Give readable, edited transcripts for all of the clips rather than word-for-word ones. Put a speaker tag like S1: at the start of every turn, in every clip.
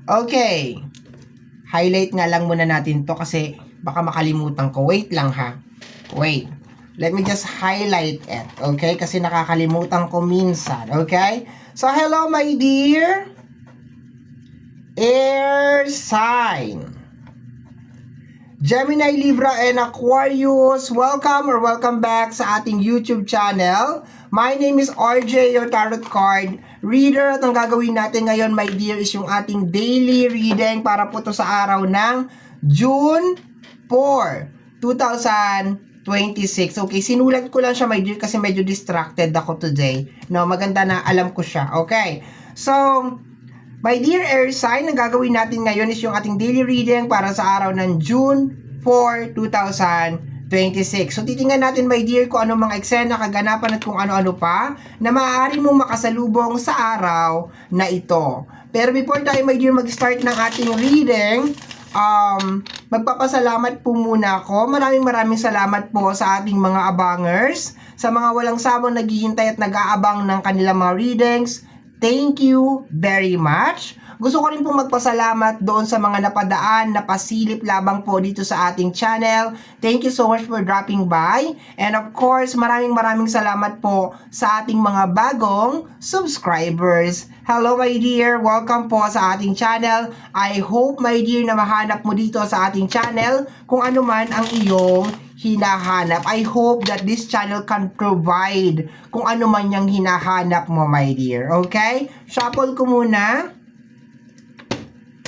S1: Okay. Highlight nga lang muna natin to kasi baka makalimutan ko. Wait lang ha. Wait. Let me just highlight it. Okay? Kasi nakakalimutan ko minsan. Okay? So, hello my dear air sign. Gemini, Libra, and Aquarius, welcome or welcome back sa ating YouTube channel. My name is RJ, your tarot card reader. At ang gagawin natin ngayon, my dear, is yung ating daily reading para po to sa araw ng June 4, 2026. Okay, sinulat ko lang siya, my dear, kasi medyo distracted ako today. No, maganda na alam ko siya. Okay, so my dear air sign, ang gagawin natin ngayon is yung ating daily reading para sa araw ng June 4, 2026. So, titingnan natin, my dear, kung ano mga eksena, kaganapan at kung ano-ano pa na maaari mong makasalubong sa araw na ito. Pero before tayo, my dear, mag-start ng ating reading, magpapasalamat po muna ako. Maraming salamat po sa ating mga abangers, sa mga walang sabang naghihintay at nag-aabang ng kanilang mga readings. Thank you very much. Gusto ko rin pong magpasalamat doon sa mga napadaan na pasilip labang po dito sa ating channel. Thank you so much for dropping by. And of course, maraming salamat po sa ating mga bagong subscribers. Hello my dear, welcome po sa ating channel. I hope my dear na mahanap mo dito sa ating channel kung ano man ang iyong hinahanap. I hope that this channel can provide kung ano man yung hinahanap mo, my dear. Okay? Shuffle ko muna.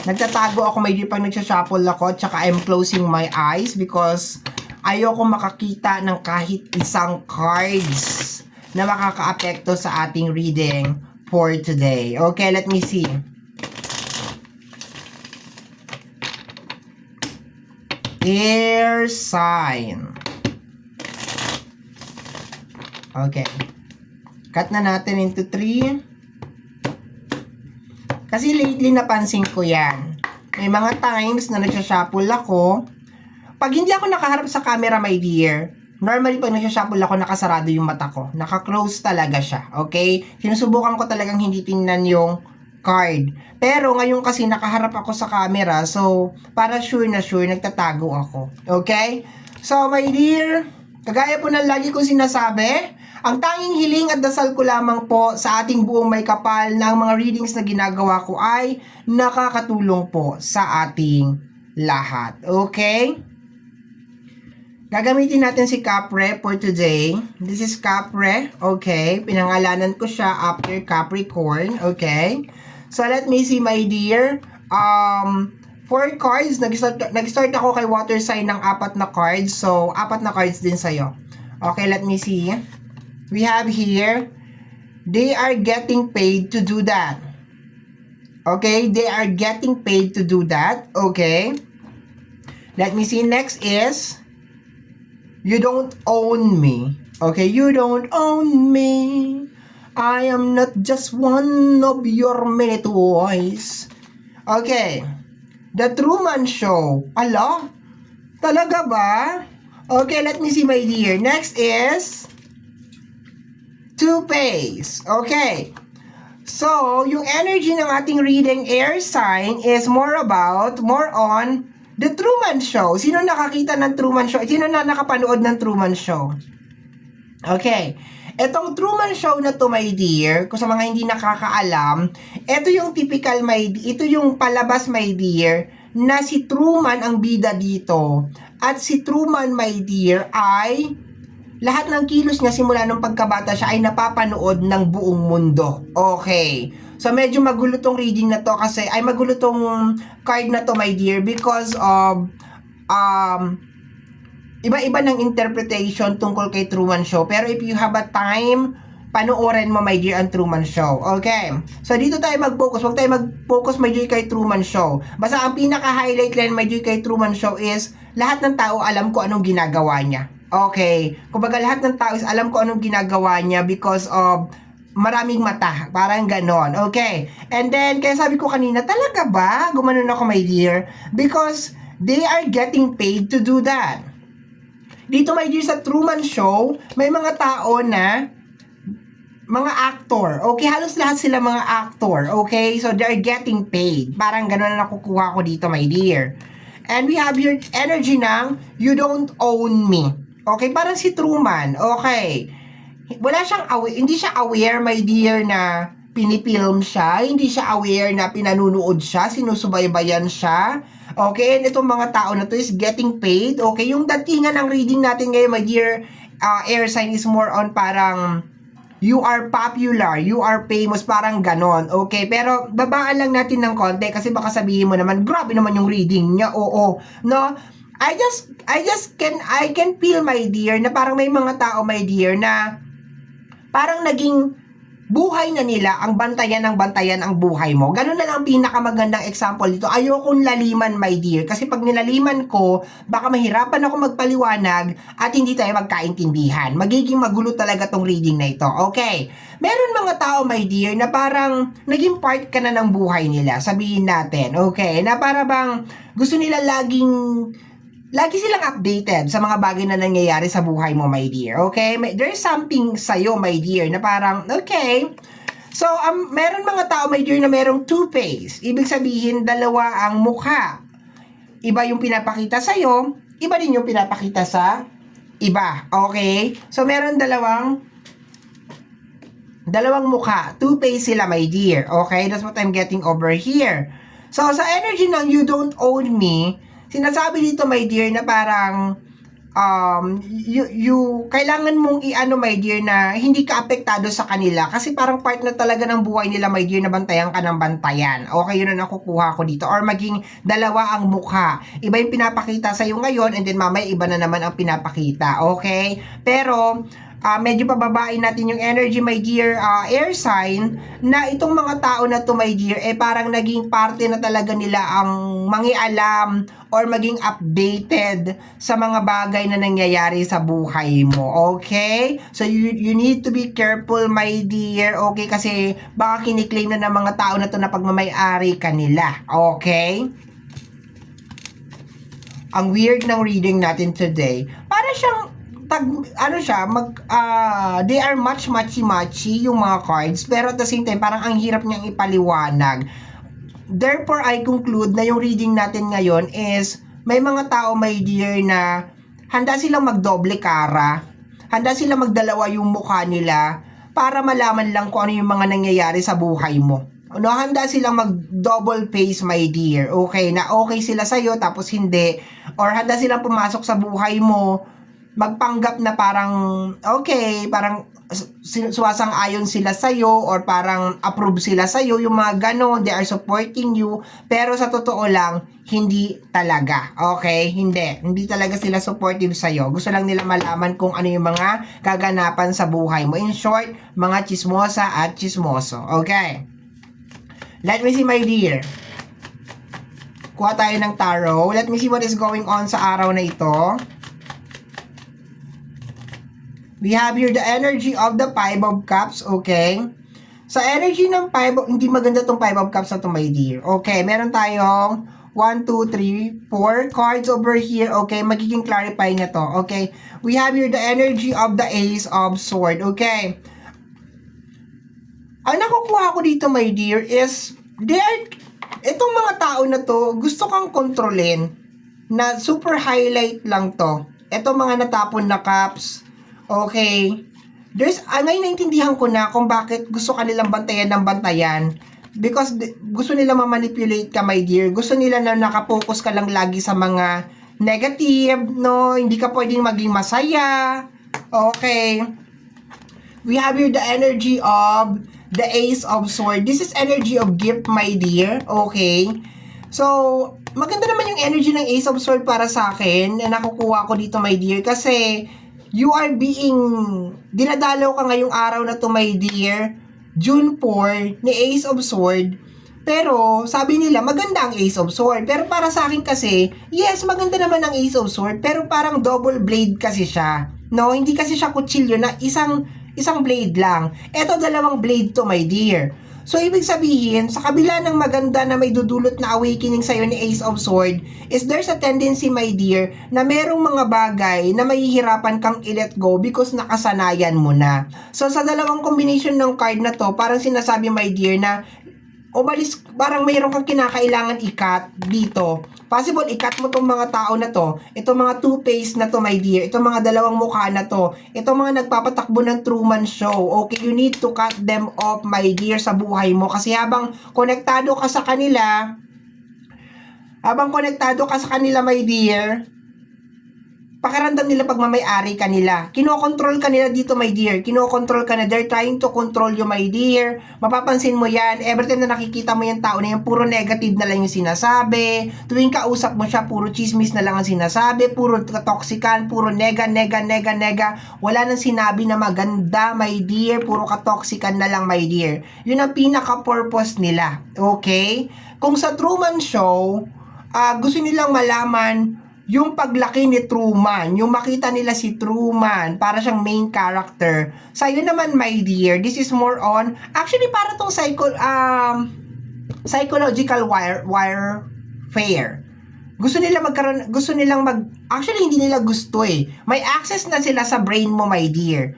S1: Nagtatago ako, my dear, pag nagsashuffle ako, tsaka I'm closing my eyes because ayoko makakita ng kahit isang cards na makakaapekto sa ating reading for today. Okay, let me see. Air sign. Okay. Cut na natin into 3. Kasi lately napansin ko yan. May mga times na nagsashuffle ako. Pag hindi ako nakaharap sa camera, my dear, normally pag nagsashuffle ako, nakasarado yung mata ko. Naka-close talaga siya. Okay? Sinusubukan ko talagang hindi tingnan yung card. Pero ngayon kasi nakaharap ako sa camera, so para sure na sure, nagtatago ako. Okay? So my dear, kagaya po ng lagi kong sinasabi, ang tanging hiling at dasal ko lamang po sa ating buong may kapal na ang mga readings na ginagawa ko ay nakakatulong po sa ating lahat. Okay? Gagamitin natin si Capre for today. This is Capre. Okay? Pinangalanan ko siya after Capricorn. Okay? So, let me see, my dear. 4 cards. Nag-start ako kay water sign ng 4 na cards. So, 4 na cards din sa'yo. Okay, let me see. We have here, they are getting paid to do that. Okay, they are getting paid to do that. Okay. Let me see. Next is, you don't own me. Okay, you don't own me. I am not just one of your many toys. Okay. The Truman Show. Ala? Talaga ba? Okay, let me see, my dear. Next is Two-Face. Okay. So, yung energy ng ating reading air sign is more on The Truman Show. Sino nakakita ng Truman Show? Sino na nakapanood ng Truman Show? Okay. Etong Truman Show na to, my dear, kung sa mga hindi nakakaalam, ito yung typical, ito yung palabas, my dear, na si Truman ang bida dito. At si Truman, my dear, ay lahat ng kilos niya simula nung pagkabata siya ay napapanood ng buong mundo. Okay. So, medyo magulo tong reading na to kasi, ay magulo tong card na to, my dear, because of, iba-iba ng interpretation tungkol kay Truman Show. Pero if you have a time, panoorin mo, my dear, ang Truman Show. Okay. So, dito tayo mag-focus. Huwag tayo mag-focus, my dear, kay Truman Show. Basta ang pinaka-highlight line, my dear, kay Truman Show is lahat ng tao alam ko anong ginagawa niya. Okay. Kumbaga, lahat ng tao is alam ko anong ginagawa niya because of maraming mata. Parang ganon. Okay. And then, kaya sabi ko kanina, talaga ba? Gumanon ako, my dear. Because they are getting paid to do that. Dito, my dear, sa Truman Show, may mga tao na mga actor. Okay, halos lahat sila mga actor. Okay, so they're getting paid. Parang gano'n na nakukuha ko dito, my dear. And we have your energy ng you don't own me. Okay, parang si Truman. Okay. Wala siyang hindi siya aware, my dear, na pinipilm siya. Hindi siya aware na pinanunood siya, sinusubaybayan siya. Okay, and itong mga tao na to is getting paid. Okay, yung datingan ng reading natin ngayon, my dear, air sign is more on parang you are popular, you are famous, parang ganon. Okay, pero babaan lang natin ng konti kasi baka sabihin mo naman, grabe naman yung reading niya. Oo, no? I can feel, my dear, na parang may mga tao, my dear, na parang naging buhay na nila ang bantayan ang buhay mo. Ganun na lang ang pinakamagandang example dito. Ayokong laliman, my dear, kasi pag nilaliman ko, baka mahirapan ako magpaliwanag at hindi tayo magkaintindihan. Magiging magulo talaga tong reading na ito. Okay. Meron mga tao, my dear, na parang naging part ka na ng buhay nila. Sabihin natin, okay, na para bang gusto nila lagi silang updated sa mga bagay na nangyayari sa buhay mo, my dear. Okay? There's something sa'yo, my dear, na parang, okay. So, meron mga tao, my dear, na merong two-face. Ibig sabihin, dalawa ang mukha. Iba yung pinapakita sa'yo, iba din yung pinapakita sa iba. Okay? So, meron dalawang mukha. Two-face sila, my dear. Okay? That's what I'm getting over here. So, sa energy ng you don't own me, sinasabi dito, my dear, na parang kailangan mong my dear, na hindi ka apektado sa kanila kasi parang part na talaga ng buhay nila, my dear, na bantayan ka ng bantayan. Okay, yun na nakukuha ko dito. Or maging dalawa ang mukha. Iba yung pinapakita sa'yo ngayon and then mamaya iba na naman ang pinapakita. Okay? Pero medyo pababain natin yung energy, my dear, air sign, na itong mga tao na to, my dear, parang naging parte na talaga nila ang mangialam or maging updated sa mga bagay na nangyayari sa buhay mo. Okay? So, you need to be careful, my dear. Okay? Kasi baka kiniklaim na ng mga tao na to na pagmamay-ari kanila. Okay? Ang weird ng reading natin today. Para siyang they are matchy yung mga cards, pero at the same time, parang ang hirap niyang ipaliwanag. Therefore, I conclude na yung reading natin ngayon is, may mga tao, my dear, na handa silang magdoble kara, handa silang magdalawa yung mukha nila, para malaman lang kung ano yung mga nangyayari sa buhay mo. No, handa silang mag-double face, my dear. Okay, na okay sila sa'yo, tapos hindi. Or handa silang pumasok sa buhay mo, magpanggap na parang okay, parang suwasang-ayon sila sa'yo or parang approve sila sa'yo, yung mga ganon, they are supporting you, pero sa totoo lang, hindi talaga. Okay? Hindi talaga sila supportive sa'yo. Gusto lang nila malaman kung ano yung mga kaganapan sa buhay mo. In short, mga chismosa at chismoso. Okay? Let me see, my dear. Kuha tayo ng tarot. Let me see what is going on sa araw na ito. We have here the energy of the Five of Cups, okay? Sa energy ng hindi maganda tong Five of Cups na to, my dear. Okay, meron tayong 1, 2, 3, 4 cards over here, okay? Magiging clarify na to, okay? We have here the energy of the Ace of Swords, okay? Ang nakukuha ko dito, my dear, is itong mga tao na to, gusto kang kontrolin na super highlight lang to. Itong mga natapon na cups, okay. Ngayon naintindihan ko na kung bakit gusto kanilang bantayan ng bantayan. Because gusto nila ma-manipulate ka, my dear. Gusto nila na nakapokus ka lang lagi sa mga negative, no? Hindi ka pwedeng maging masaya. Okay. We have here the energy of the Ace of Swords. This is energy of gift, my dear. Okay. So, maganda naman yung energy ng Ace of Swords para sa akin na nakukuha ko dito, my dear. Kasi you are dinadalaw ka ngayong araw na to, my dear, June 4, ni Ace of Sword. Pero, sabi nila, maganda ang Ace of Sword. Pero para sa akin kasi, yes, maganda naman ang Ace of Sword, pero parang double blade kasi siya. No, hindi kasi siya kutsilyo na isang blade lang. Ito, dalawang blade to, my dear. So, ibig sabihin, sa kabila ng maganda na may dudulot na awakening sa'yo ni Ace of Sword, is there's a tendency, my dear, na merong mga bagay na mahihirapan kang i-let go because nakasanayan mo na. So, sa dalawang combination ng card na to, parang sinasabi, my dear, na umalis, parang mayroon kang kinakailangan ikat dito. Possible, ikat mo tong mga tao na to, itong mga two-face na to, my dear, itong mga dalawang mukha na to, itong mga nagpapatakbo ng Truman Show. Okay, you need to cut them off, my dear, sa buhay mo. Kasi habang konektado ka sa kanila, my dear, pakiramdam nila pagmamay-ari ka nila. Kinokontrol ka nila dito, my dear. Kinokontrol ka na. They're trying to control you, my dear. Mapapansin mo yan. Every time na nakikita mo yung tao na yan, puro negative na lang yung sinasabi. Tuwing kausap mo siya, puro chismis na lang ang sinasabi. Puro katoksikan, puro nega. Wala nang sinabi na maganda, my dear. Puro katoksikan na lang, my dear. Yun ang pinaka-purpose nila. Okay? Kung sa Truman Show, gusto nilang malaman yung paglaki ni Truman, yung makita nila si Truman, para siyang main character. Sa'yo naman, my dear, this is more on, actually, para tong psychological warfare. Gusto nilang actually, hindi nila gusto eh. May access na sila sa brain mo, my dear.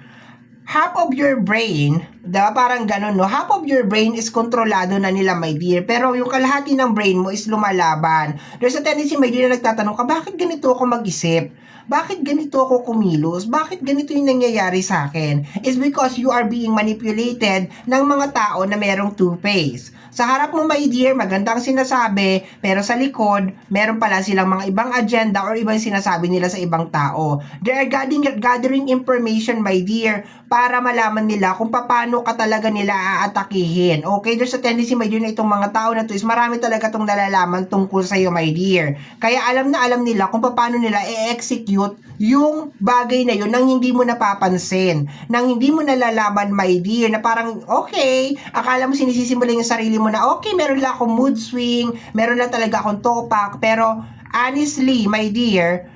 S1: Half of your brain, diba, parang ganun, no? Half of your brain is kontrolado na nila, my dear. Pero yung kalahati ng brain mo is lumalaban. There's a tendency, my dear, na nagtatanong ka, bakit ganito ako mag-isip? Bakit ganito ako kumilos? Bakit ganito yung nangyayari sa akin? It's because you are being manipulated ng mga tao na merong two-face. Sa harap mo, my dear, magandang sinasabi, pero sa likod, meron pala silang mga ibang agenda or ibang sinasabi nila sa ibang tao. They are gathering information, my dear, para malaman nila kung paano ka talaga nila aatakihin. Okay, there's a tendency, my dear, na itong mga tao na to is marami talaga itong nalalaman tungkol sa'yo, my dear. Kaya alam na alam nila kung paano nila i-execute yung bagay na yun nang hindi mo napapansin, nang hindi mo nalalaman, my dear, na parang, okay, akala mo sinisisimula yung sarili mo na, okay, meron lang akong mood swing, meron lang talaga akong topak, pero honestly, my dear,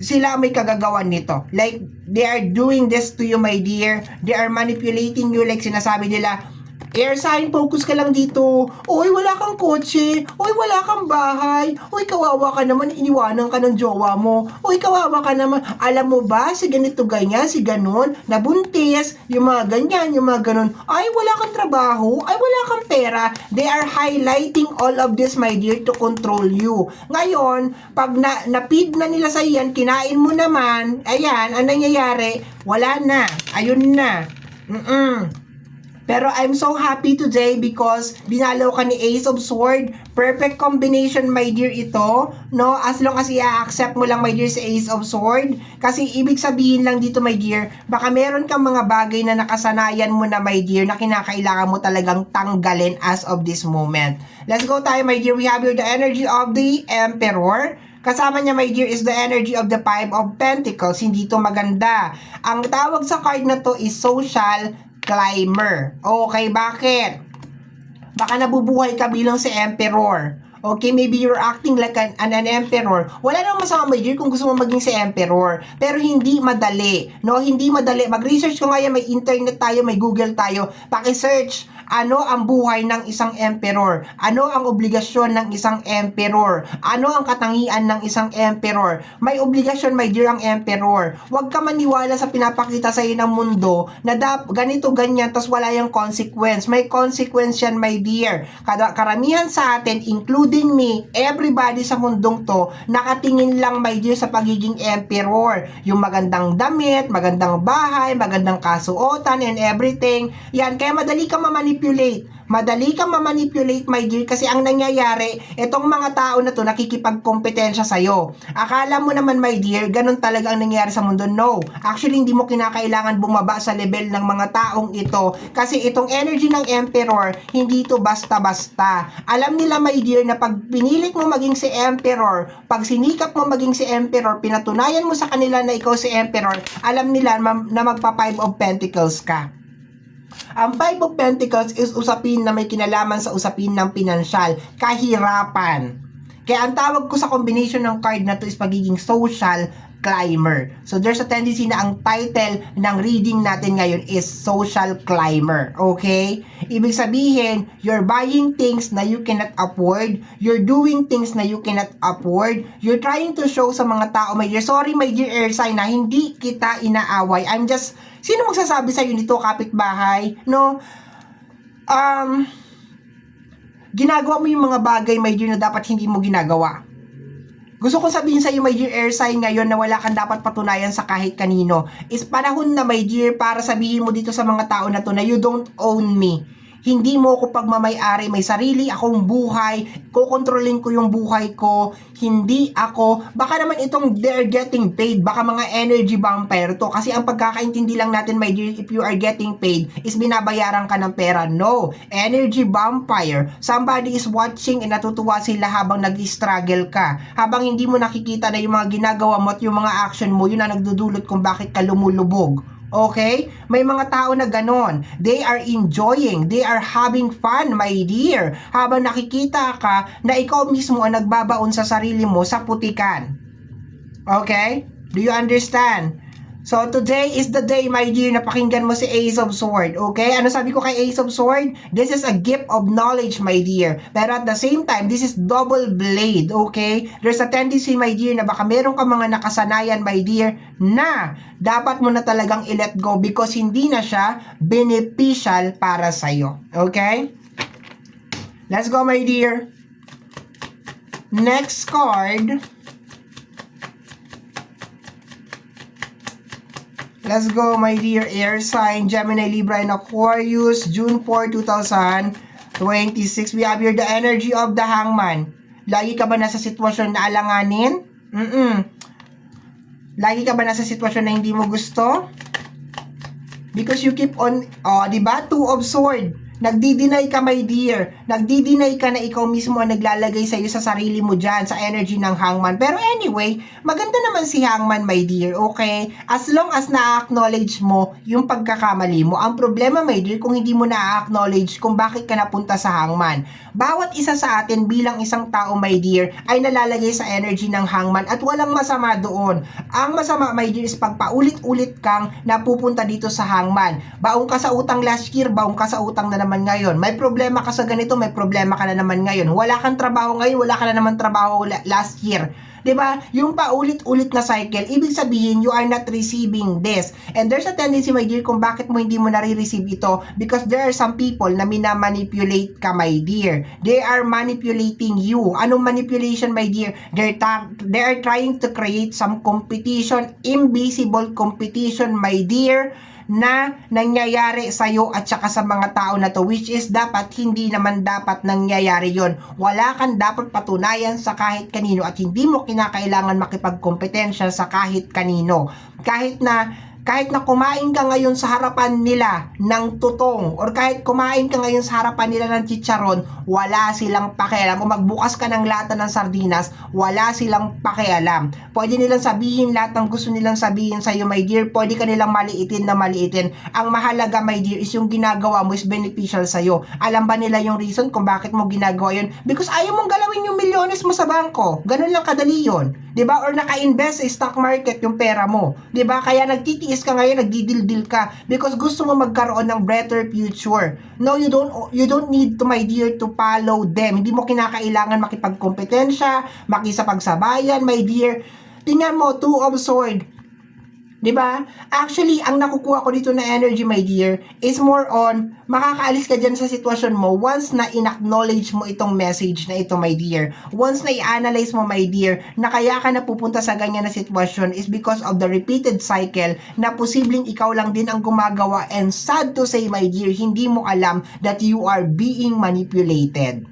S1: sila may kagagawan nito. Like, they are doing this to you, my dear. They are manipulating you, like sinasabi nila, air sign, focus ka lang dito. Oy, wala kang kotse. Oy, wala kang bahay. Oy, kawawa ka naman, iniwanan ka ng jowa mo. Oy, kawawa ka naman. Alam mo ba, si ganito ganyan, si ganon, nabuntis, yung mga ganyan, yung mga ganon. Ay, wala kang trabaho. Ay, wala kang pera. They are highlighting all of this, my dear, to control you. Ngayon, pag na-feed na nila sa iyan, kinain mo naman, ayan, ang nangyayari, wala na. Ayun na. Pero I'm so happy today because dinalaw ka ni Ace of Sword. Perfect combination, my dear, ito. No? As long as i-accept mo lang, my dear, si Ace of Sword. Kasi ibig sabihin lang dito, my dear, baka meron kang mga bagay na nakasanayan mo na, my dear, na kinakailangan mo talagang tanggalin as of this moment. Let's go tayo, my dear. We have here the energy of the Emperor. Kasama niya, my dear, is the energy of the Five of Pentacles. Hindi to maganda. Ang tawag sa card na to is Social Climber. Okay, bakit? Baka nabubuhay ka bilang si Emperor. Okay, maybe you're acting like an emperor. Wala namang masama, my dear, kung gusto mo maging si emperor. Pero hindi madali. No, hindi madali. Mag-research ko ngayon, may internet tayo, may Google tayo. Paki-search. Ano ang buhay ng isang emperor? Ano ang obligasyon ng isang emperor? Ano ang katangian ng isang emperor? May obligasyon, my dear, ang emperor. Huwag ka maniwala sa pinapakita sa iyo ng mundo na ganito, ganyan, tas wala yung consequence. May consequence yan, my dear. Karamihan sa atin, including me, everybody sa mundong to, nakatingin lang, my dear, sa pagiging emperor. Yung magandang damit, magandang bahay, magandang kasuotan, and everything. Yan, kaya madali ka mamanipulate. Madali kang mamanipulate, my dear, kasi ang nangyayari, itong mga tao na to nakikipagkompetensya sa'yo. Akala mo naman, my dear, ganun talaga ang nangyayari sa mundo. No. Actually, hindi mo kinakailangan bumaba sa level ng mga taong ito kasi itong energy ng emperor, hindi to basta-basta. Alam nila, my dear, na pag pinilit mo maging si emperor, pag sinikap mo maging si emperor, pinatunayan mo sa kanila na ikaw si emperor, alam nila na magpa Five of Pentacles ka. Ang Five of Pentacles is usapin na may kinalaman sa usapin ng pinansyal, kahirapan. Kaya ang tawag ko sa combination ng card na to is pagiging social climber. So there's a tendency na ang title ng reading natin ngayon is social climber. Okay? Ibig sabihin, you're buying things na you cannot afford, you're doing things na you cannot afford, you're trying to show sa mga tao, my dear, sorry my dear air sign na hindi kita inaaway. I'm just, sino magsasabi sa'yo nito, kapitbahay? No? Ginagawa mo yung mga bagay, my dear, na dapat hindi mo ginagawa. Gusto kong sabihin sa iyo, my dear air sign, ngayon na wala kang dapat patunayan sa kahit kanino. Is panahon na, my dear, para sabihin mo dito sa mga tao na to na you don't own me. Hindi mo ako pagmamay-ari, may sarili akong buhay, kokontrolin ko yung buhay ko, hindi ako, baka naman itong they're getting paid, baka mga energy vampire to, kasi ang pagkakaintindi lang natin, my dear, if you are getting paid, is binabayaran ka ng pera. No, energy vampire, somebody is watching and natutuwa sila habang nag-struggle ka, habang hindi mo nakikita na yung mga ginagawa mo at yung mga action mo, yun ang nagdudulot kung bakit ka lumulubog. Okay? May mga tao na ganon. They are enjoying. They are having fun, my dear. Habang nakikita ka na ikaw mismo ang nagbabaon sa sarili mo sa putikan. Okay? Do you understand? So, today is the day, my dear, na pakinggan mo si Ace of Sword. Okay? Ano sabi ko kay Ace of Sword? This is a gift of knowledge, my dear. Pero at the same time, this is double blade. Okay? There's a tendency, my dear, na baka meron ka mga nakasanayan, my dear, na dapat mo na talagang i-let go because hindi na siya beneficial para sa'yo. Okay? Let's go, my dear. Next card. Let's go, my dear air sign, Gemini, Libra, and Aquarius, June 4, 2026. We have here the energy of the hangman. Lagi ka ba nasa sitwasyon na alanganin? Lagi ka ba nasa sitwasyon na hindi mo gusto? Because you keep on, diba? Two of Sword. Nagdi-deny ka, my dear. Nagdi-deny ka na ikaw mismo ang naglalagay sa iyo sa sarili mo dyan, sa energy ng hangman. Pero anyway, maganda naman si hangman, my dear, okay? As long as na-acknowledge mo yung pagkakamali mo. Ang problema, my dear, kung hindi mo na-acknowledge kung bakit ka napunta sa hangman. Bawat isa sa atin bilang isang tao, my dear, ay nalalagay sa energy ng hangman at walang masama doon. Ang masama, my dear, is pag paulit-ulit kang napupunta dito sa hangman. Baong ka sa utang last year, baong ka sa utang na naman ngayon. May problema ka sa ganito, may problema ka na naman ngayon. Wala kang trabaho ngayon, wala ka na naman trabaho last year. 'Di ba? Yung paulit-ulit na cycle, ibig sabihin you are not receiving this. And there's a tendency, my dear, kung bakit mo hindi mo nare-receive ito because there are some people na minamanipulate ka, my dear. They are manipulating you. Anong manipulation, my dear? They are trying to create some competition, invisible competition, my dear, na nangyayari sa'yo at saka sa mga tao na to, which is dapat hindi naman dapat nangyayari yon. Wala kang dapat patunayan sa kahit kanino at hindi mo kinakailangan makipagkompetensya sa kahit kanino. Kahit na kumain ka ngayon sa harapan nila ng tutong or kahit kumain ka ngayon sa harapan nila ng chicharon, wala silang pakialam. O magbukas ka ng lata ng sardinas, wala silang pakialam. Pwede nilang sabihin lahat ng gusto nilang sabihin sa'yo, my dear. Pwede ka nilang maliitin na maliitin. Ang mahalaga, my dear, is yung ginagawa mo is beneficial sa'yo. Alam ba nila yung reason kung bakit mo ginagawa yun? Because ayaw mong galawin yung milyones mo sa bangko. Ganun lang kadali yun. 'Di ba? Or naka-invest sa stock market yung pera mo. 'Di ba? Kaya nagtitiis ka ngayon, nagdidildil ka because gusto mo magkaroon ng better future. No, you don't need to, my dear, to follow them. Hindi mo kinakailangan makipagkompetensya, makisapagsabayan, my dear. Tingnan mo, Two of Sword. 'Di ba? Actually, ang nakukuha ko dito na energy, my dear, is more on makakaalis ka dyan sa sitwasyon mo once na in-acknowledge mo itong message na ito, my dear. Once na i-analyze mo, my dear, na kaya ka napupunta sa ganyan na sitwasyon is because of the repeated cycle na posibleng ikaw lang din ang gumagawa, and sad to say, my dear, hindi mo alam that you are being manipulated.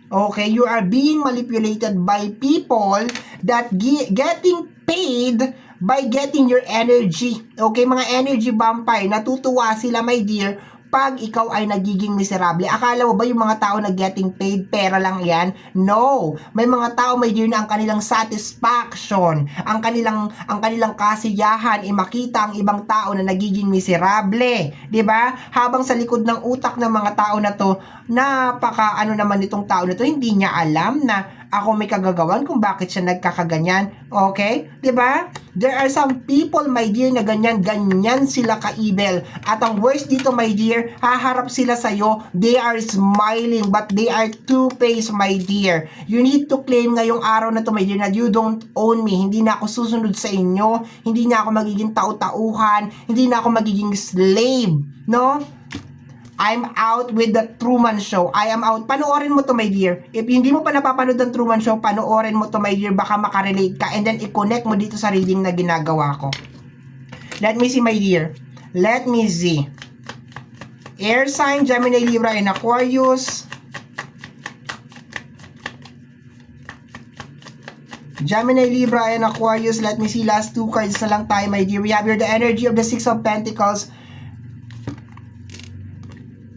S1: Okay, you are being manipulated by people that getting paid by getting your energy. Okay, mga energy vampire, natutuwa sila, my dear, pag ikaw ay nagiging miserable. Akala mo ba yung mga tao na getting paid, pera lang yan? No! May mga tao, my dear, na ang kanilang satisfaction, ang kanilang kasiyahan, makita ang ibang tao na nagiging miserable. 'Di ba? Habang sa likod ng utak ng mga tao na to, napaka ano naman itong tao na to, hindi niya alam na Ako may kagagawan kung bakit siya nagkakaganyan. Okay? 'Di ba? There are some people, my dear, na ganyan sila ka-evil. At ang worst dito, my dear, haharap sila sa'yo, they are smiling, but they are two-faced, my dear. You need to claim ngayong araw na to, my dear, na you don't own me. Hindi na ako susunod sa inyo, hindi na ako magiging tau-tauhan, hindi na ako magiging slave, no? I'm out with the Truman Show. I am out. Panoorin mo to, my dear. If hindi mo pa napapanood ng Truman Show, panoorin mo to, my dear. Baka makarelate ka. And then, i-connect mo dito sa reading na ginagawa ko. Let me see, my dear. Let me see. Air sign, Gemini, Libra, and Aquarius. Gemini, Libra, and Aquarius. Let me see. Last two cards na lang tayo, my dear. We have here the energy of the Six of Pentacles.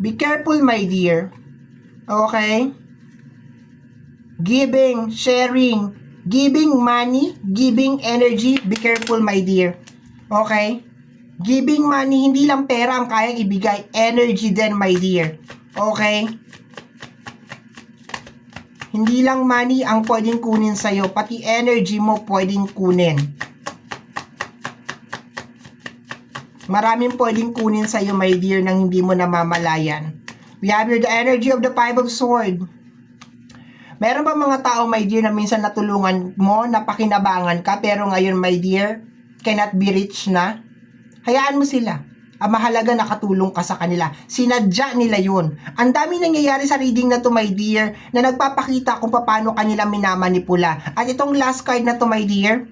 S1: Be careful, my dear. Okay? Giving, sharing, giving money, giving energy. Be careful, my dear. Okay? Giving money, hindi lang pera ang kayang ibigay. Energy din, my dear. Okay? Hindi lang money ang pwedeng kunin sa'yo. Pati energy mo pwedeng kunin. Maraming pwedeng kunin sa'yo, my dear, nang hindi mo namamalayan. We have here the energy of the Five of Swords. Meron ba mga tao, my dear, na minsan natulungan mo, napakinabangan ka, pero ngayon, my dear, cannot be reached na? Hayaan mo sila. Ang mahalaga, nakatulong ka sa kanila. Sinadya nila yun. Ang dami nangyayari sa reading na to, my dear, na nagpapakita kung paano kanila minamanipula. At itong last card na to, my dear,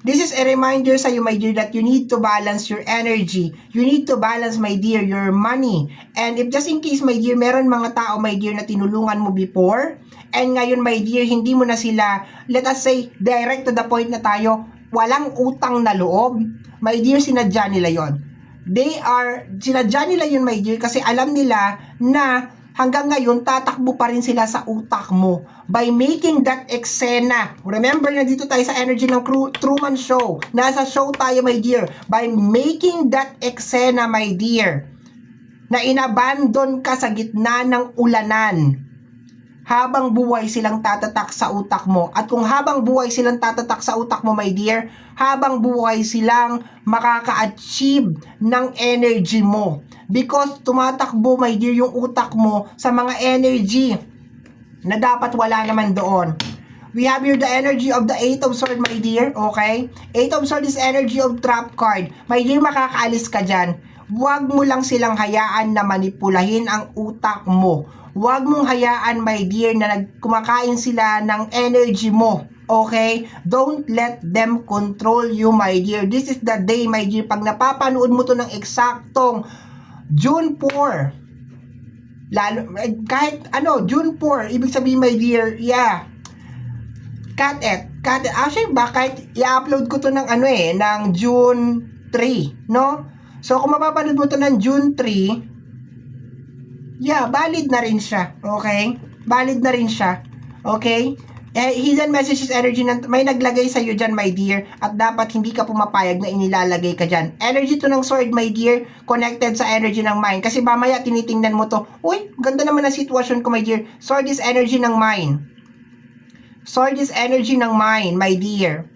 S1: this is a reminder sa you, my dear, that you need to balance your energy. You need to balance, my dear, your money. And if just in case, my dear, meron mga tao, my dear, na tinulungan mo before, and ngayon, my dear, hindi mo na sila, let us say, direct to the point na tayo, walang utang na loob, my dear, sinadya nila yon. Sinadya nila yun, my dear, kasi alam nila na hanggang ngayon, tatakbo pa rin sila sa utak mo by making that eksena. Remember, na dito tayo sa energy ng Truman Show. Nasa show tayo, my dear. By making that eksena, my dear, na inabandon ka sa gitna ng ulanan. Habang buhay silang tatatak sa utak mo. At kung habang buhay silang tatatak sa utak mo, my dear, habang buhay silang makaka-achieve ng energy mo. Because tumatakbo, my dear, yung utak mo sa mga energy na dapat wala naman doon. We have here the energy of the Eight of Swords, my dear. Okay? Eight of Swords is energy of trap card. My dear, makakaalis ka dyan. Huwag mo lang silang hayaan na manipulahin ang utak mo. Huwag mong hayaan, my dear, na kumakain sila ng energy mo. Okay? Don't let them control you, my dear. This is the day, my dear, pag napapanood mo to ng eksaktong June 4, lalo, kahit ano, June 4, ibig sabihin, my dear, yeah, cut it. Actually, kahit i-upload ko to ng ng June 3, no? So, kung mapapanood mo to ng June 3, yeah, valid na rin siya. Okay? Valid na rin siya. Okay? Hidden messages energy, may naglagay sa iyo dyan, my dear, at dapat hindi ka pumapayag na inilalagay ka dyan. Energy to ng sword, my dear, connected sa energy ng mind. Kasi mamaya tinitingnan mo to, uy, ganda naman ang sitwasyon ko, my dear. Sword is energy ng mind. Sword is energy ng mind, my dear.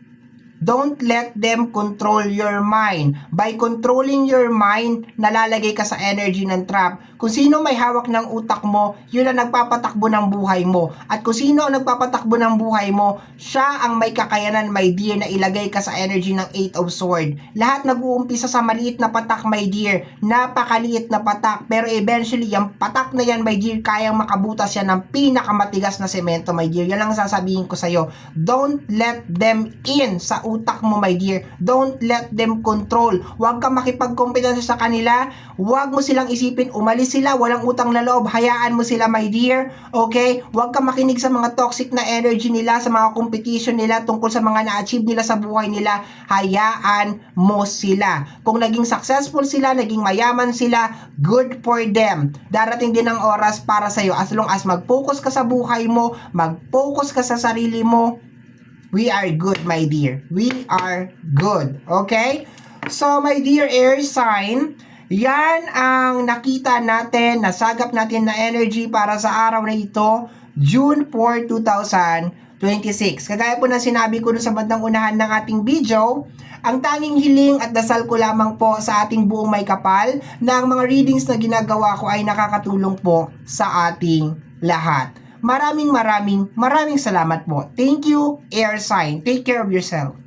S1: Don't let them control your mind. By controlling your mind, nalalagay ka sa energy ng trap. Kung sino may hawak ng utak mo, yun ang nagpapatakbo ng buhay mo. At kung sino ang nagpapatakbo ng buhay mo, siya ang may kakayanan, my dear, na ilagay ka sa energy ng Eight of Swords. Lahat nag-uumpisa sa maliit na patak, my dear. Napakaliit na patak. Pero eventually, yung patak na yan, my dear, kayang makabutas yan ng pinakamatigas na semento, my dear. Yan lang sasabihin ko sa'yo. Don't let them in sa utak mo, my dear. Don't let them control. Huwag ka makipagkompetensya sa kanila. Huwag mo silang isipin, umalis sila, walang utang na loob. Hayaan mo sila, my dear. Okay? Huwag ka makinig sa mga toxic na energy nila, sa mga competition nila, tungkol sa mga na-achieve nila sa buhay nila. Hayaan mo sila. Kung naging successful sila, naging mayaman sila, good for them. Darating din ang oras para sa'yo. As long as mag-focus ka sa buhay mo, mag-focus ka sa sarili mo, we are good, my dear. We are good. Okay? So, my dear air sign, yan ang nakita natin, nasagap natin na energy para sa araw na ito, June 4, 2025. 26. Kagaya po na sinabi ko sa bandang unahan ng ating video, ang tanging hiling at dasal ko lamang po sa ating buong may kapal na ang mga readings na ginagawa ko ay nakakatulong po sa ating lahat. Maraming salamat po. Thank you, Air Sign. Take care of yourself.